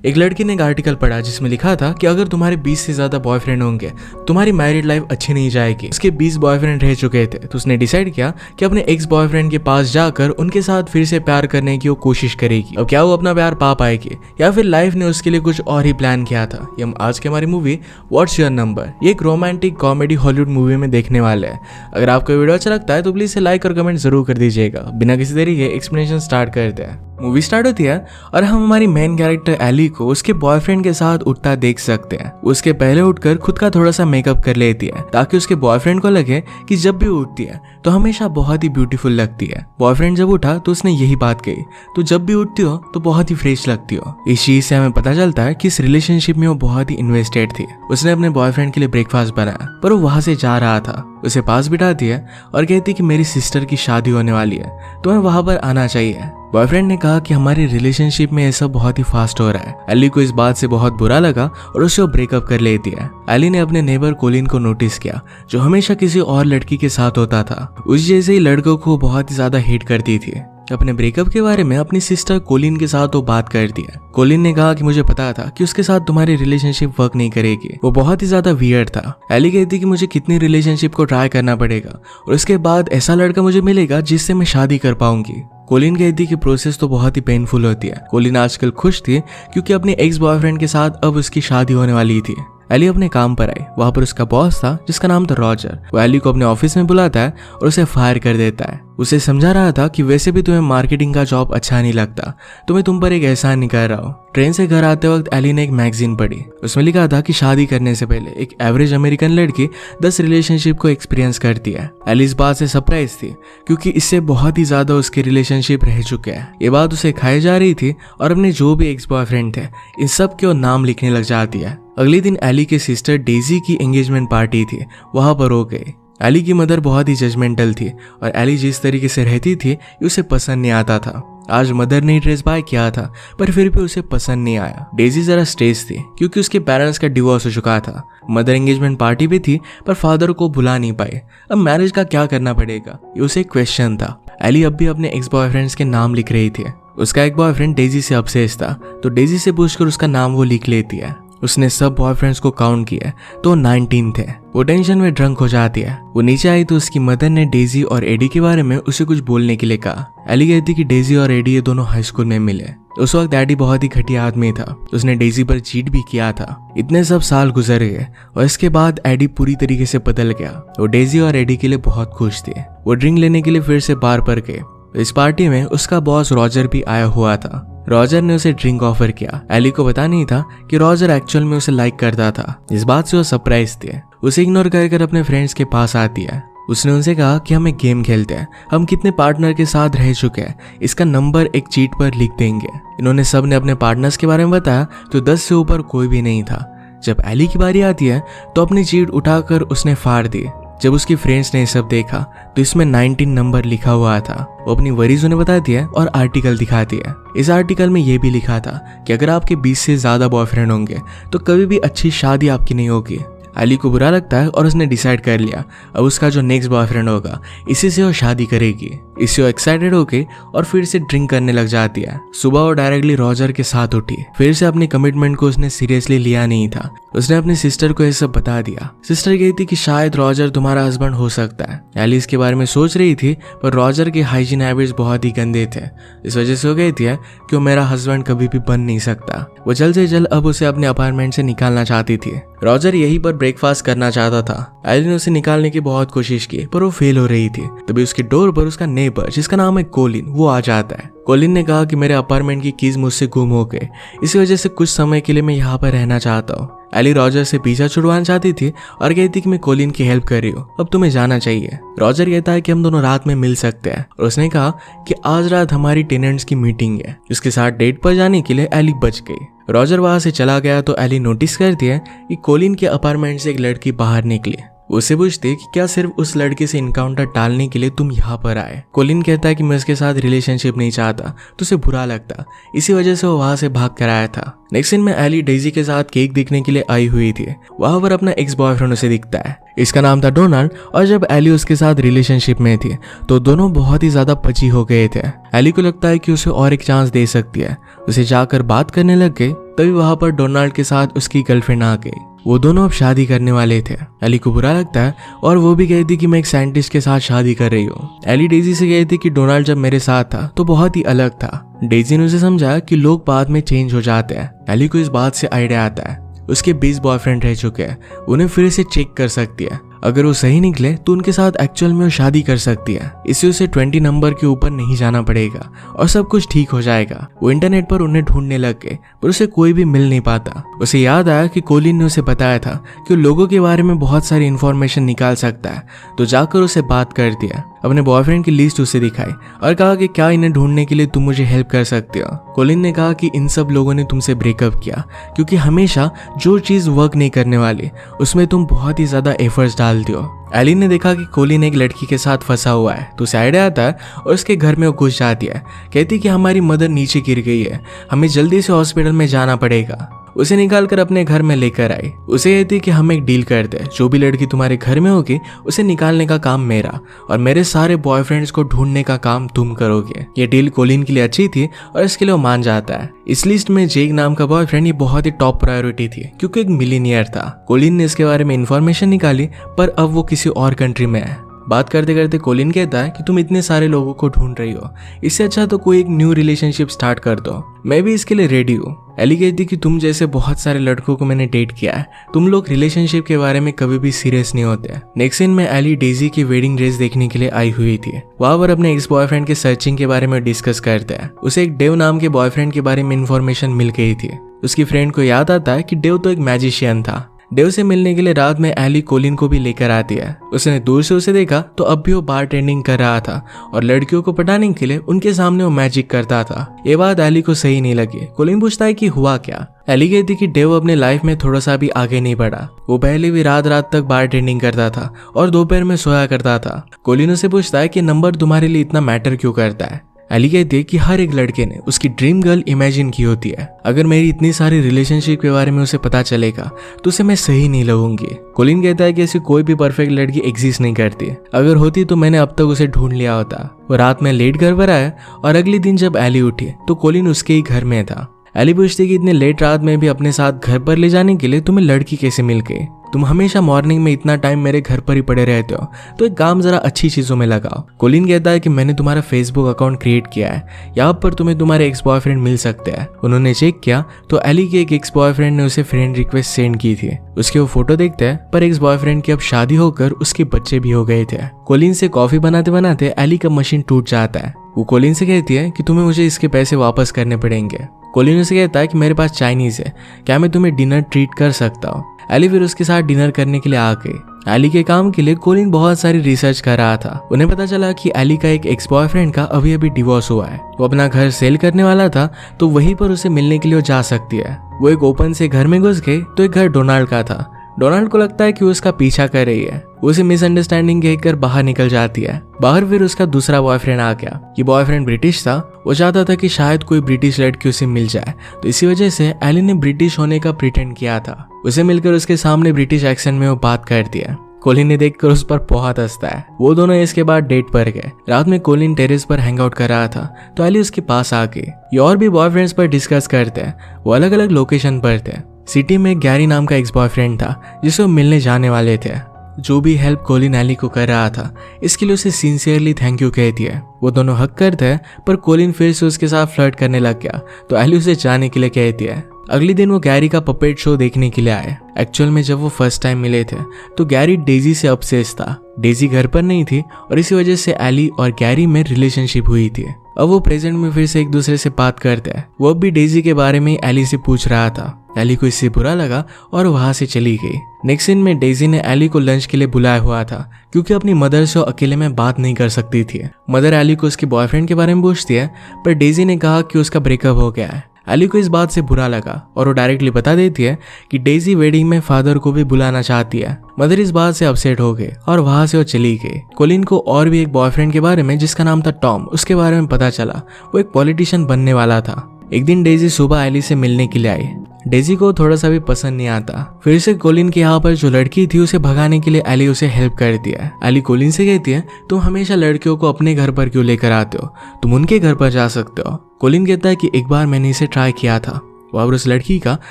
एक लड़की ने एक आर्टिकल पढ़ा जिसमें लिखा था कि अगर तुम्हारे 20 से ज्यादा बॉयफ्रेंड होंगे तुम्हारी मैरिड लाइफ अच्छी नहीं जाएगी। उसके 20 बॉयफ्रेंड रह चुके थे तो उसने डिसाइड किया कि अपने एक्स बॉयफ्रेंड के पास जाकर उनके साथ फिर से प्यार करने की वो कोशिश करेगी। अब क्या वो अपना प्यार पा पाएगी या फिर लाइफ ने उसके लिए कुछ और ही प्लान किया था, ये हम आज की हमारी मूवी व्हाट्स योर नंबर, ये एक रोमांटिक कॉमेडी हॉलीवुड मूवी में देखने वाले हैं। अगर आपको वीडियो अच्छा लगता है तो प्लीज से लाइक और कमेंट जरूर कर दीजिएगा। बिना किसी देरी के एक्सप्लेनेशन स्टार्ट करते हैं। मूवी स्टार्ट होती है और हम हमारी मेन कैरेक्टर एली को उसके बॉयफ्रेंड के साथ उठता देख सकते हैं। उसके पहले उठकर खुद का थोड़ा सा मेकअप कर लेती है ताकि उसके बॉयफ्रेंड को लगे कि जब भी उठती है तो हमेशा बहुत ही ब्यूटीफुल लगती है। बॉयफ्रेंड जब उठा तो उसने यही बात कही, तो जब भी उठती हो तो बहुत ही फ्रेश लगती हो। इस चीज से हमें पता चलता है कि इस रिलेशनशिप में वो बहुत ही इन्वेस्टेड थी। उसने अपने बॉयफ्रेंड के लिए ब्रेकफास्ट बनाया पर वो वहां से जा रहा था। उसे पास बिठाती है और कहती कि मेरी सिस्टर की शादी होने वाली है, तुम्हें वहां पर आना चाहिए। बॉयफ्रेंड ने कहा कि हमारी रिलेशनशिप में ये सब बहुत ही फास्ट हो रहा है। एली को इस बात से बहुत बुरा लगा और उससे ब्रेकअप कर लेती है। एली ने अपने नेबर कोलिन को नोटिस किया जो हमेशा किसी और लड़की के साथ होता था। उस जैसे ही लड़कों को बहुत ही ज्यादा हेट करती थी। अपने ब्रेकअप के बारे में अपनी सिस्टर कोलिन के साथ वो बात करती है। कोलिन ने कहा कि मुझे पता था कि उसके साथ तुम्हारी रिलेशनशिप वर्क नहीं करेगी, वो बहुत ही ज्यादा वियर्ड था। एली कहती कि मुझे कितनी रिलेशनशिप को ट्राई करना पड़ेगा और उसके बाद ऐसा लड़का मुझे मिलेगा जिससे मैं शादी कर पाऊंगी। कोलिन कहती कि प्रोसेस तो बहुत ही पेनफुल होती है। कोलिन आजकल खुश थी क्योंकि अपने एक्स बॉयफ्रेंड के साथ अब उसकी शादी होने वाली थी। एली अपने काम पर आई। वहां पर उसका बॉस था जिसका नाम था रॉजर। वो एली को अपने ऑफिस में बुलाता है और उसे फायर कर देता है। उसे समझा रहा था कि वैसे भी तुम्हें मार्केटिंग का जॉब अच्छा नहीं लगता, तो मैं तुम पर एक एहसान नहीं कर रहा हूँ। ट्रेन से घर आते वक्त एली ने एक मैगजीन पढ़ी। उसमें लिखा था कि शादी करने से पहले एक एवरेज अमेरिकन लड़की 10 रिलेशनशिप को एक्सपीरियंस करती है। एली इस बात से सरप्राइज थी क्योंकि इससे बहुत ही ज्यादा उसके रिलेशनशिप रह चुके हैं। ये बात उसे खाई जा रही थी और अपने जो भी एक्स बॉयफ्रेंड थे इन सब के नाम लिखने लग जाती है। अगले दिन एली के सिस्टर डेजी की एंगेजमेंट पार्टी थी, वहां पर हो गई। एली की मदर बहुत ही जजमेंटल थी और एली जिस तरीके से रहती थी उसे पसंद नहीं आता था। आज मदर ने ड्रेस बाय किया था पर फिर भी उसे पसंद नहीं आया। डेजी जरा स्ट्रेस थी क्योंकि उसके पेरेंट्स का डिवोर्स हो चुका था। मदर एंगेजमेंट पार्टी भी थी पर फादर को बुला नहीं पाए। अब मैरिज का क्या करना पड़ेगा ये उसे क्वेश्चन था। एली अब भी अपने एक्स बॉयफ्रेंड्स के नाम लिख रही थी। उसका एक बॉयफ्रेंड डेजी से ऑब्सेस्ड था तो डेजी से पूछकर उसका नाम वो लिख लेती है। उसने सब बॉयफ्रेंड्स को काउंट किया तो 19 थे। वो टेंशन में ड्रंक हो जाती है। वो नीचे आई तो उसकी मदर ने डेजी और एडी के बारे में उसे कुछ बोलने के लिए कहा। एली कहती कि डेजी और एडी ये दोनों हाई स्कूल में मिले। उस वक्त एडी बहुत ही घटिया आदमी था। उसने डेजी पर चीट भी किया था। इतने सब साल गुजर गए और इसके बाद एडी पूरी तरीके से बदल गया। वो डेजी और एडी के लिए बहुत खुश थे। वो ड्रिंक लेने के लिए फिर से बार पर गए। इस पार्टी में उसका बॉस रॉजर भी आया हुआ था। रॉजर ने उसे ड्रिंक ऑफर किया। एली को पता नहीं था कि रॉजर एक्चुअल में उसे लाइक करता था। इस बात से वो सरप्राइज थी। उसे इग्नोर कर अपने फ्रेंड्स के पास आती है। उसने उनसे कहा कि हम एक गेम खेलते हैं, हम कितने पार्टनर के साथ रह चुके हैं इसका नंबर एक चीट पर लिख देंगे। इन्होंने सब ने अपने पार्टनर्स के बारे में बताया तो 10 से ऊपर कोई भी नहीं था। जब एली की बारी आती है तो अपनी चीट उठाकर उसने फाड़ दी। जब उसकी फ्रेंड्स ने सब देखा तो इसमें 19 नंबर लिखा हुआ था। वो अपनी वरीज उन्हें बताती है और आर्टिकल दिखाती है। इस आर्टिकल में ये भी लिखा था कि अगर आपके 20 से ज्यादा बॉयफ्रेंड होंगे तो कभी भी अच्छी शादी आपकी नहीं होगी। एली को बुरा लगता है और उसने डिसाइड कर लिया अब उसका जो नेक्स्ट बॉयफ्रेंड होगा इसी से वो शादी करेगी। इससे वो एक्साइटेड होके और फिर से ड्रिंक करने लग जाती है। सुबह वो डायरेक्टली रॉजर के साथ उठी। फिर से अपने कमिटमेंट को उसने सीरियसली लिया नहीं था। उसने अपनी सिस्टर को ये सब बता दिया। सिस्टर कहती कि शायद रॉजर तुम्हारा हस्बैंड हो सकता है। एली इसके बारे में सोच रही थी पर रॉजर के हाइजीन हैबिट्स बहुत ही गंदे थे। इस वजह से वो कहती है कि वो मेरा हस्बैंड कभी भी बन नहीं सकता। वो जल्द से जल्द अब उसे अपने अपार्टमेंट से निकालना चाहती थी। रॉजर यहीं पर ब्रेकफास्ट करना चाहता था। एली ने उसे निकालने की बहुत कोशिश की पर वो फेल हो रही थी। तभी उसकी डोर पर उसका नेबर जिसका नाम है कोलिन वो आ जाता है। कोलिन ने कहा कि मेरे अपार्टमेंट की कीज मुझसे गुम हो गए, इसी वजह से कुछ समय के लिए मैं यहाँ पर रहना चाहता हूँ। एली रॉजर से पीछा छुड़वाना चाहती थी और कहती कि मैं कोलिन की हेल्प कर रही हूँ, अब तुम्हें जाना चाहिए। रॉजर कहता है कि हम दोनों रात में मिल सकते हैं और उसने कहा कि आज रात हमारी टेनेंट्स की मीटिंग है। उसके साथ डेट पर जाने के लिए एली बच गई। रॉजर वहां से चला गया तो एली नोटिस करती है कि कोलिन के अपार्टमेंट से एक लड़की बाहर निकली। उसे पूछते कि क्या सिर्फ उस लड़के से इनकाउंटर टालने के लिए तुम यहाँ पर आए। कोलिन कहता है कि मैं उसके साथ रिलेशनशिप नहीं चाहता तो उसे बुरा लगता, इसी वजह से वो वहां से भाग कर आया था। नेक्स्ट सीन में एली डेजी के साथ केक देखने के लिए आई हुई थी। वहां पर अपना एक्स बॉयफ्रेंड उसे दिखता है। इसका नाम था डोनाल्ड। और जब एली उसके साथ रिलेशनशिप में थी तो दोनों बहुत ही ज्यादा पची हो गए थे। एली को लगता है कि उसे और एक चांस दे सकती है, उसे जाकर बात करने लग गए। तभी वहां पर डोनाल्ड के साथ उसकी गर्लफ्रेंड आ गई। वो दोनों अब शादी करने वाले थे। एली को बुरा लगता है और वो भी कहती कि मैं एक साइंटिस्ट के साथ शादी कर रही हूँ। एली डेजी से कहती कि डोनाल्ड जब मेरे साथ था तो बहुत ही अलग था। डेजी ने उसे समझाया कि लोग बाद में चेंज हो जाते हैं। एली को इस बात से आइडिया आता है, उसके 20 बॉयफ्रेंड रह चुके हैं, उन्हें फिर से चेक कर सकती है। अगर वो सही निकले तो उनके साथ एक्चुअल में वो शादी कर सकती है। इससे उसे 20 नंबर के ऊपर नहीं जाना पड़ेगा और सब कुछ ठीक हो जाएगा। वो इंटरनेट पर उन्हें ढूंढने लग गए पर उसे कोई भी मिल नहीं पाता। उसे याद आया कि कोलिन ने उसे बताया था कि वो लोगों के बारे में बहुत सारी इंफॉर्मेशन निकाल सकता है, तो जाकर उसे बात कर दिया। अपने बॉयफ्रेंड की लिस्ट उसे दिखाई और कहा कि क्या इन्हें ढूंढने के लिए तुम मुझे हेल्प कर सकते हो। कोलिन ने कहा कि इन सब लोगों ने तुमसे ब्रेकअप किया क्योंकि हमेशा जो चीज वर्क नहीं करने वाली उसमें तुम बहुत ही ज्यादा एफर्ट्स डालते हो। एली ने देखा कि कोलिन एक लड़की के साथ फंसा हुआ है तो उसे आइडिया आता है और उसके घर में वो घुस जाती है। कहती कि हमारी मदर नीचे गिर गई है, हमें जल्दी से हॉस्पिटल में जाना पड़ेगा। उसे निकालकर अपने घर में लेकर आई। उसे कहती कि हम एक डील करते हैं, जो भी लड़की तुम्हारे घर में होगी उसे निकालने का काम मेरा और मेरे सारे बॉयफ्रेंड्स को ढूंढने का काम तुम करोगे। ये डील कोलिन के लिए अच्छी थी और इसके लिए वो मान जाता है। इस लिस्ट में जेक नाम का बॉयफ्रेंड ये बहुत ही टॉप प्रायोरिटी थी क्योंकि एक मिलीनियर था। कोलिन ने इसके बारे में इंफॉर्मेशन निकाली पर अब वो किसी और कंट्री में है। बात करते करते कोलिन कहता है कि तुम इतने सारे लोगों को ढूंढ रही हो, इससे अच्छा तो कोई एक न्यू रिलेशनशिप स्टार्ट कर दो, मैं भी इसके लिए रेडी हूँ। एली कहती कि तुम जैसे बहुत सारे लड़कों को मैंने डेट किया है, तुम लोग रिलेशनशिप के बारे में कभी भी सीरियस नहीं होते। नेक्स्ट सीन में एली डेजी की वेडिंग ड्रेस देखने के लिए आई हुई थी। वहां पर अपने एक्स बॉयफ्रेंड के सर्चिंग के बारे में डिस्कस करते हैं। उसे एक डेव नाम के बॉयफ्रेंड के बारे में इंफॉर्मेशन मिल गई थी। उसकी फ्रेंड को याद आता है कि डेव तो एक मैजिशियन था। डेव से मिलने के लिए रात में एली कोलिन को भी लेकर आती है। उसने दूर से उसे देखा तो अब भी वो बारटेंडिंग कर रहा था और लड़कियों को पटाने के लिए उनके सामने वो मैजिक करता था। ये बात एली को सही नहीं लगी। कोलिन पूछता है कि हुआ क्या। एली कहती कि डेव अपने लाइफ में थोड़ा सा भी आगे नहीं बढ़ा। वो पहले भी रात रात तक बारटेंडिंग करता था और दोपहर में सोया करता था। कोलिन उसे पूछता है कि नंबर तुम्हारे लिए इतना मैटर क्यों करता है। एली कहती है कि हर एक लड़के ने उसकी ड्रीम गर्ल इमेजिन की होती है। अगर मेरी इतनी सारी रिलेशनशिप के बारे में उसे पता चलेगा तो उसे मैं सही नहीं लगूंगी। कोलिन कहता है कि ऐसी कोई भी परफेक्ट लड़की एग्जिस्ट नहीं करती, अगर होती तो मैंने अब तक उसे ढूंढ लिया होता। वो रात में लेट घर पर आया और अगले दिन जब एली उठी तो कोलिन उसके ही घर में था। एली पूछती कि इतने लेट रात में भी अपने साथ घर पर ले जाने के लिए तुम्हें लड़की कैसे मिल गई? तुम हमेशा मॉर्निंग में इतना टाइम मेरे घर पर ही पड़े रहते हो, तो एक काम जरा अच्छी चीजों में लगाओ। कोलिन कहता है कि मैंने तुम्हारा फेसबुक अकाउंट क्रिएट किया है, यहाँ पर तुम्हें तुम्हारे एक्स बॉयफ्रेंड मिल सकते हैं। उन्होंने चेक किया तो एली के एक एक्स बॉयफ्रेंड ने उसे फ्रेंड रिक्वेस्ट सेंड की थी। उसके वो फोटो देखते हैं पर एक्स बॉयफ्रेंड की अब शादी होकर उसके बच्चे भी हो गए थे। कोलिन से कॉफी बनाते बनाते एली का मशीन टूट जाता है। वो कोलिन से कहती है कि तुम्हें मुझे इसके पैसे वापस करने पड़ेंगे। कोलिन से कहता है कि मेरे पास चाइनीज है, क्या मैं तुम्हें डिनर ट्रीट कर सकता हूँ? एली फिर उसके साथ डिनर करने के लिए आ गई। एली के काम के लिए कोलिन बहुत सारी रिसर्च कर रहा था। उन्हें पता चला कि एली का एक एक्स बॉयफ्रेंड का अभी अभी डिवोर्स हुआ है। वो अपना घर सेल करने वाला था तो वहीं पर उसे मिलने के लिए वो जा सकती है। वो एक ओपन से घर में घुस गई तो एक घर डोनाल्ड का था। डोनाल्ड को लगता है कि वो उसका पीछा कर रही है। उसे मिसअंडरस्टैंडिंग कहकर बाहर निकल जाती है। बाहर फिर उसका दूसरा बॉयफ्रेंड आ गया। ये बॉयफ्रेंड ब्रिटिश था। वो चाहता था कि शायद कोई ब्रिटिश लड़की उसे मिल जाए, तो इसी वजह से एली ने ब्रिटिश होने का प्रिटेंड किया था। उसे मिलकर उसके सामने ब्रिटिश एक्सेंट में वो बात करती है। कोलिन ने देखकर उस पर बहुत हंसता है। वो दोनों इसके बाद डेट पर गए। रात में कोलिन टेरेस पर हैंग आउट कर रहा था तो एली उसके पास आ गई। ये और भी बॉयफ्रेंड्स पर डिस्कस करते हैं। वो अलग अलग लोकेशन पर थे। सिटी में गैरी नाम का एक्स बॉयफ्रेंड था जिसे वो मिलने जाने वाले थे। जो भी हेल्प कोलिन एली को कर रहा था इसके लिए उसे सिंसियरली थैंक यू कहती है। वो दोनों हक करते हैं पर कोलिन फिर से उसके साथ फ्लर्ट करने लग गया तो एली उसे जाने के लिए कहती है। अगले दिन वो गैरी का पपेट शो देखने के लिए आए। एक्चुअल में जब वो फर्स्ट टाइम मिले थे तो गैरी डेजी से ऑब्सेस्ड था। डेजी घर पर नहीं थी और इसी वजह से एली और गैरी में रिलेशनशिप हुई थी। अब वो प्रेजेंट में फिर से एक दूसरे से बात करते हैं। वो अब भी डेजी के बारे में एली से पूछ रहा था। एली को इससे बुरा लगा और वहां से चली गई। नेक्स्ट सीन में डेजी ने एली को लंच के लिए बुलाया हुआ था क्योंकि अपनी मदर से अकेले में बात नहीं कर सकती थी। मदर एली को उसके बॉयफ्रेंड के बारे में पूछती है पर डेजी ने कहा कि उसका ब्रेकअप हो गया है। एली को इस बात से बुरा लगा और वो डायरेक्टली बता देती है कि डेजी वेडिंग में फादर को भी बुलाना चाहती है। मदर इस बात से अपसेट हो गए और वहां से वो चली गई। कोलिन को और भी एक बॉयफ्रेंड के बारे में जिसका नाम था टॉम, उसके बारे में पता चला। वो एक पॉलिटिशियन बनने वाला था। एक दिन डेजी सुबह एली से मिलने के लिए आई। डेजी को थोड़ा सा भी पसंद नहीं आता। फिर से कोलिन के यहाँ पर जो लड़की थी उसे भगाने के लिए एली उसे हेल्प करती है। एली कोलिन से कहती है तुम हमेशा लड़कियों को अपने घर पर क्यों लेकर आते हो, तुम उनके घर पर जा सकते हो। कोलिन कहता है कि एक बार मैंने इसे ट्राई किया था। और उस लड़की का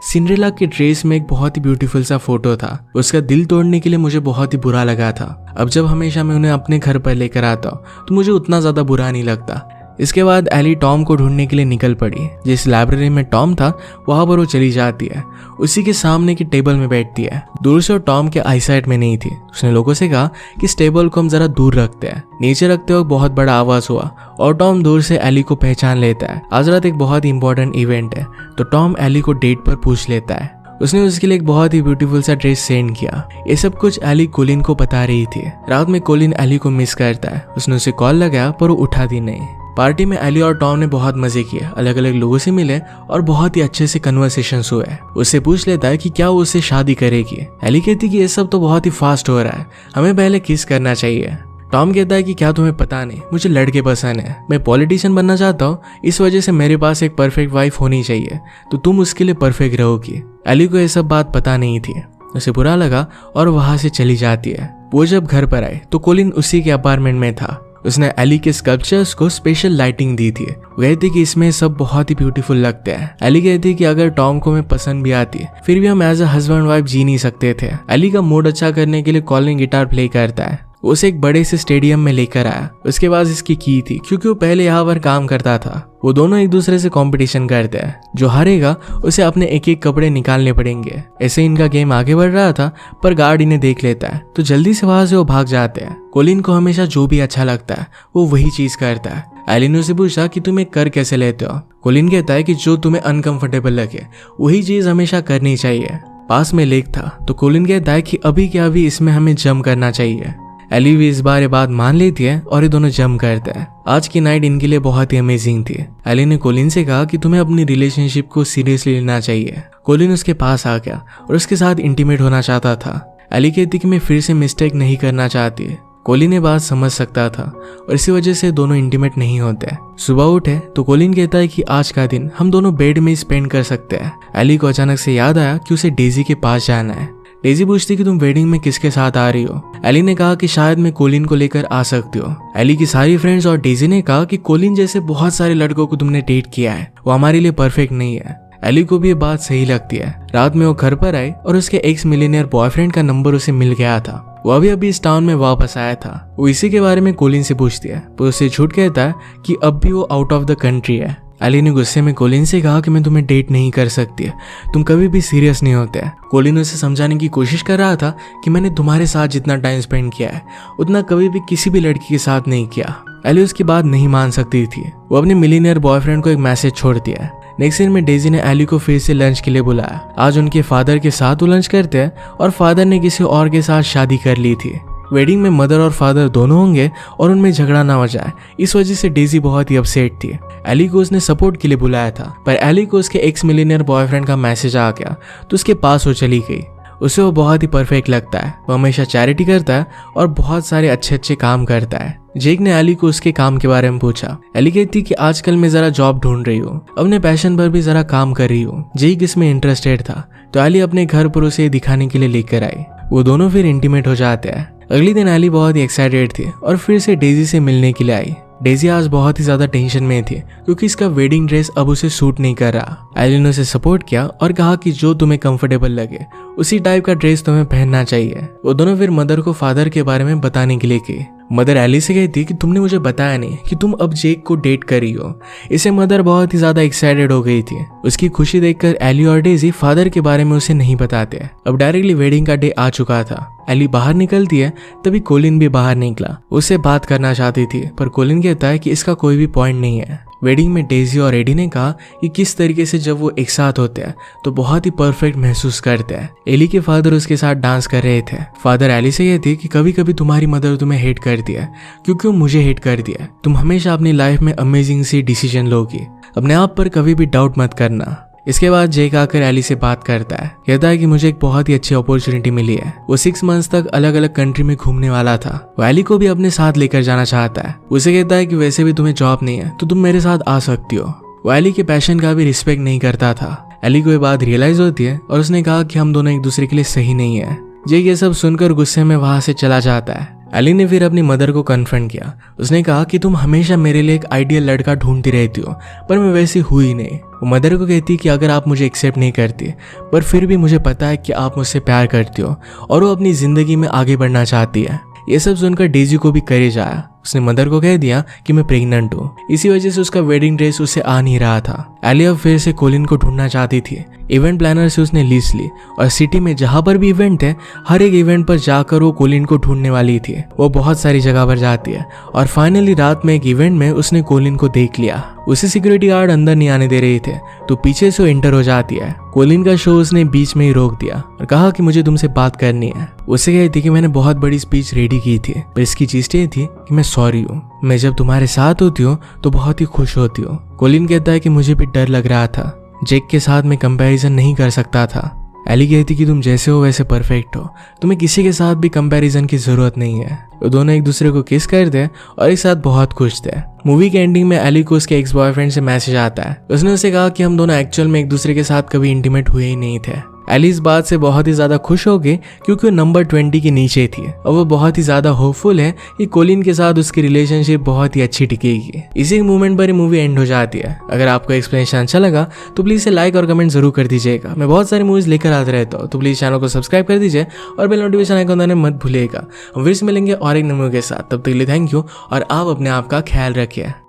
सिंड्रेला के ड्रेस में एक बहुत ही ब्यूटीफुल सा फोटो था। उसका दिल तोड़ने के लिए मुझे बहुत ही बुरा लगा था। अब जब हमेशा मैं उन्हें अपने घर पर लेकर आता हूँ तो मुझे उतना ज्यादा बुरा नहीं लगता। इसके बाद एली टॉम को ढूंढने के लिए निकल पड़ी। जिस लाइब्रेरी में टॉम था वहां पर वो चली जाती है। उसी के सामने की टेबल में बैठती है। दूर से टॉम के आईसाइट में नहीं थी। उसने लोगों से कहा कि इस टेबल को हम जरा दूर रखते हैं। नीचे रखते वक्त बहुत बड़ा आवाज हुआ और टॉम दूर से एली को पहचान लेता है। आज रात एक बहुत ही इंपॉर्टेंट इवेंट है तो टॉम एली को डेट पर पूछ लेता है। उसने उसके लिए एक बहुत ही ब्यूटीफुल सा ड्रेस सेंड किया। ये सब कुछ एली कोलिन को बता रही थी। रात में कोलिन एली को मिस करता है। उसने उसे कॉल लगाया पर वो उठाती नहीं। पार्टी में एली और टॉम ने बहुत मजे किए, अलग अलग लोगों से मिले और बहुत ही अच्छे से कन्वर्सेशंस हुए। उससे पूछ लेता है कि क्या वो उससे शादी करेगी। एली कहती कि ये सब तो बहुत ही फास्ट हो रहा है, हमें पहले किस करना चाहिए। टॉम कहता है कि क्या तुम्हें पता नहीं, मुझे लड़के पसंद है, मैं पॉलिटिशियन बनना चाहता हूँ, इस वजह से मेरे पास एक परफेक्ट वाइफ होनी चाहिए, तो तुम उसके लिए परफेक्ट रहोगी। एली को ये सब बात पता नहीं थी। उसे बुरा लगा और वहां से चली जाती है। वो जब घर पर आए तो कोलिन उसी के अपार्टमेंट में था। उसने एली के स्कल्पचर्स को स्पेशल लाइटिंग दी थी। वो कहती कि इसमें सब बहुत ही ब्यूटीफुल लगते हैं। एली कहती कि अगर टॉम को मैं पसंद भी आती फिर भी हम एज अ हस्बैंड वाइफ जी नहीं सकते थे। एली का मूड अच्छा करने के लिए कोलिन गिटार प्ले करता है। उसे एक बड़े से स्टेडियम में लेकर आया। उसके पास इसकी की थी क्योंकि वो पहले यहाँ पर काम करता था। वो दोनों एक दूसरे से कंपटीशन करते हैं। जो हारेगा उसे अपने एक एक कपड़े निकालने पड़ेंगे। ऐसे इनका गेम आगे बढ़ रहा था पर गार्ड इन्हें देख लेता है तो जल्दी से वहां से वो भाग जाते हैं। कोलिन को हमेशा जो भी अच्छा लगता है वो वही चीज करता है। एली ने उसे पूछा कि तुम कर कैसे लेते हो। कोलिन कहता है कि जो तुम्हें अनकंफर्टेबल लगे वही चीज हमेशा करनी चाहिए। पास में लेक था तो कोलिन कहता है कि अभी क्या अभी इसमें हमें जंप करना चाहिए। एली भी इस बार ये बात मान लेती है और ये दोनों जंप करते हैं। आज की नाइट इनके लिए बहुत ही अमेजिंग थी। एली ने कोलिन से कहा कि तुम्हें अपनी रिलेशनशिप को सीरियसली लेना चाहिए। कोलिन उसके पास आ गया और उसके साथ इंटीमेट होना चाहता था। एली कहती कि मैं फिर से मिस्टेक नहीं करना चाहती। कोलिन ये बात समझ सकता था और इसी वजह से दोनों इंटीमेट नहीं होते। सुबह उठे तो कोलिन कहता है कि आज का दिन हम दोनों बेड में स्पेंड कर सकते हैं। एली को अचानक से याद आया कि उसे डेजी के पास जाना है। डेजी पूछती कि तुम वेडिंग में किसके साथ आ रही हो। एली ने कहा कि शायद मैं कोलिन को लेकर आ सकती हो। एली की सारी फ्रेंड्स और डेजी ने कहा कि कोलिन जैसे बहुत सारे लड़कों को तुमने डेट किया है, वो हमारे लिए परफेक्ट नहीं है। एली को भी ये बात सही लगती है। रात में वो घर पर आई और उसके एक्स मिलियनियर बॉयफ्रेंड का नंबर उसे मिल गया था। वो अभी इस टाउन में वापस आया था। वो इसी के बारे में कोलिन से पूछती है पर उसे झूठ कहता है कि अब भी वो आउट ऑफ द कंट्री है। एली ने गुस्से में कोलिन से कहा कि मैं तुम्हें डेट नहीं कर सकती, तुम कभी भी सीरियस नहीं होते। कोलिन उसे समझाने की कोशिश कर रहा था कि मैंने तुम्हारे साथ जितना टाइम स्पेंड किया है उतना कभी भी किसी भी लड़की के साथ नहीं किया। एली उसकी बात नहीं मान सकती थी। वो अपने मिलियनियर बॉयफ्रेंड को एक मैसेज छोड़ती है। नेक्स्ट सीन में डेजी ने एली को फिर से लंच के लिए बुलाया। आज उनके फादर के साथ वो लंच करते हैं और फादर ने किसी और के साथ शादी कर ली थी। वेडिंग में मदर और फादर दोनों होंगे और उनमें झगड़ा ना हो जाए, इस वजह से डेजी बहुत ही अपसेट थी। एली को उसने सपोर्ट के लिए बुलाया था पर एली को उसके एक्स मिलियनियर बॉयफ्रेंड का मैसेज आ गया तो उसके पास वो चली गई। उसे वो बहुत ही परफेक्ट लगता है। वो हमेशा चैरिटी करता है और बहुत सारे अच्छे अच्छे काम करता है। जेक ने एली को उसके काम के बारे में पूछा। एली कहती कि आजकल मैं जरा जॉब ढूंढ रही हूँ, अपने पैशन पर भी जरा काम कर रही हूँ। जेक इसमें इंटरेस्टेड था तो एली अपने घर पर उसे दिखाने के लिए लेकर आई। वो दोनों फिर इंटीमेट हो जाते हैं। अगली दिन एली बहुत ही एक्साइटेड थी और फिर से डेजी से मिलने के लिए आई। डेजी आज बहुत ही ज्यादा टेंशन में थी क्योंकि इसका वेडिंग ड्रेस अब उसे सूट नहीं कर रहा। एली ने उसे सपोर्ट किया और कहा कि जो तुम्हें कंफर्टेबल लगे उसी टाइप का ड्रेस तुम्हें पहनना चाहिए। वो दोनों फिर मदर को फादर के बारे में बताने के लिए गई। मदर एली से कहती कि तुमने मुझे बताया नहीं कि तुम अब जेक को डेट कर रही हो। इसे मदर बहुत ही ज्यादा एक्साइटेड हो गई थी। उसकी खुशी देखकर एली और डेजी फादर के बारे में उसे नहीं बताते। अब डायरेक्टली वेडिंग का डे आ चुका था। एली बाहर निकलती है तभी कोलिन भी बाहर निकला। उससे बात करना चाहती थी पर कोलिन कहता है कि इसका कोई भी पॉइंट नहीं है। वेडिंग में डेजी और एडी ने कहा कि किस तरीके से जब वो एक साथ होते हैं तो बहुत ही परफेक्ट महसूस करते हैं। एली के फादर उसके साथ डांस कर रहे थे। फादर एली से कहती कि कभी कभी तुम्हारी मदर तुम्हें हेट करती है क्योंकि वो मुझे हेट करती है। तुम हमेशा अपनी लाइफ में अमेजिंग सी डिसीजन लोगी, अपने आप पर कभी भी डाउट मत करना। इसके बाद जेक आकर एली से बात करता है। कहता है कि मुझे एक बहुत ही अच्छी अपॉर्चुनिटी मिली है। वो 6 मंथ्स तक अलग अलग कंट्री में घूमने वाला था। वो एली को भी अपने साथ लेकर जाना चाहता है। उसे कहता है कि वैसे भी तुम्हें जॉब नहीं है तो तुम मेरे साथ आ सकती हो। वो एली के पैशन का भी रिस्पेक्ट नहीं करता था। एली को ये बात रियलाइज होती है और उसने कहा कि हम दोनों एक दूसरे के लिए सही नहीं है। जेक ये सब सुनकर गुस्से में वहां से चला जाता है। एली ने फिर अपनी मदर को कन्फ्रंट किया। उसने कहा कि तुम हमेशा मेरे लिए एक आइडियल लड़का ढूंढती रहती हो, पर मैं वैसी हुई नहीं। वो मदर को कहती कि अगर आप मुझे एक्सेप्ट नहीं करती, पर फिर भी मुझे पता है कि आप मुझसे प्यार करती हो और वो अपनी जिंदगी में आगे बढ़ना चाहती है। ये सब सुनकर डेजी को भी करेज आया। उसने मदर को कह दिया कि मैं प्रेग्नेंट हूँ। इसी वजह से उसका वेडिंग ड्रेस उसे आ नहीं रहा था। एली अब फिर से कोलिन को ढूंढना चाहती थी। इवेंट प्लानर से उसने लीज ली और सिटी में जहां पर भी इवेंट है, हर एक इवेंट पर जाकर वो कोलिन को ढूंढने वाली थी। वो बहुत सारी जगह पर जाती है और फाइनली रात में एक इवेंट में उसने कोलिन को देख लिया। उसे सिक्योरिटी गार्ड अंदर नहीं आने दे रहे थे, तो पीछे से वो एंटर हो जाती है। कोलिन का शो उसने बीच में ही रोक दिया और कहा कि मुझे तुमसे बात करनी है। उसे कहती कि मैंने बहुत बड़ी स्पीच रेडी की थी, पर इसकी चीज ये थी कि मैं सॉरी हूँ। मैं जब तुम्हारे साथ होती हूँ तो बहुत ही खुश होती हूँ। कोलिन कहता है कि मुझे भी डर लग रहा था, जेक के साथ मैं कंपैरिजन नहीं कर सकता था। एली कहती कि तुम जैसे हो वैसे परफेक्ट हो, तुम्हें किसी के साथ भी कंपैरिजन की जरूरत नहीं है। वो दोनों एक दूसरे को किस करते और एक साथ बहुत खुश थे। मूवी के एंडिंग में एली को उसके एक्स बॉयफ्रेंड से मैसेज आता है। उसने उसे कहा कि हम दोनों एक्चुअल में एक दूसरे के साथ कभी इंटीमेट हुए ही नहीं थे। एली इस बात से बहुत ही ज्यादा खुश हो गई क्योंकि वो नंबर 20 के नीचे थी और वो बहुत ही ज्यादा होपफुल है कि कोलिन के साथ उसकी रिलेशनशिप बहुत ही अच्छी टिकेगी। इसी मूवमेंट पर मूवी एंड हो जाती है। अगर आपको एक्सप्लेनेशन अच्छा लगा तो प्लीज से लाइक और कमेंट जरूर कर दीजिएगा। मैं बहुत सारी मूवीज लेकर आते रहता हूँ, तो प्लीज चैनल को सब्सक्राइब कर दीजिए और बेल नोटिफिकेशन आइकन दबाना मत भूलिएगा। हम फिर से मिलेंगे और एक नए मूवी के साथ। तब तक के लिए थैंक यू और आप अपने आप का ख्याल रखिए।